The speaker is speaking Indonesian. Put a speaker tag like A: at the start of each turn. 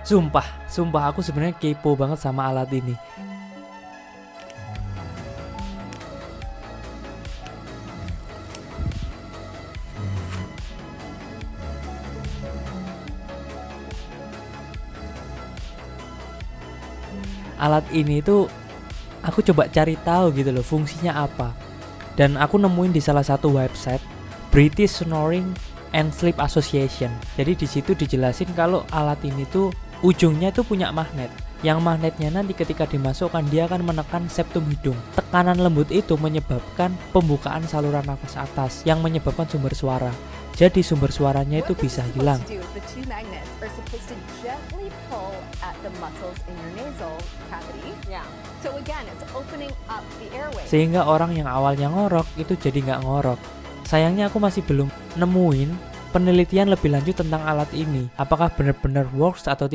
A: Sumpah aku sebenarnya kepo banget sama alat ini. Alat ini tuh aku coba cari tahu gitu loh fungsinya apa. Dan aku nemuin di salah satu website British Snoring and Sleep Association. Jadi di situ dijelasin kalau alat ini tuh ujungnya tuh punya magnet. Yang magnetnya nanti ketika dimasukkan dia akan menekan septum hidung. Tekanan lembut itu menyebabkan pembukaan saluran nafas atas yang menyebabkan sumber suara. Jadi sumber suaranya itu bisa hilang. Sehingga orang yang awalnya ngorok itu jadi nggak ngorok. Sayangnya aku masih belum nemuin penelitian lebih lanjut tentang alat ini. Apakah benar-benar works atau tidak.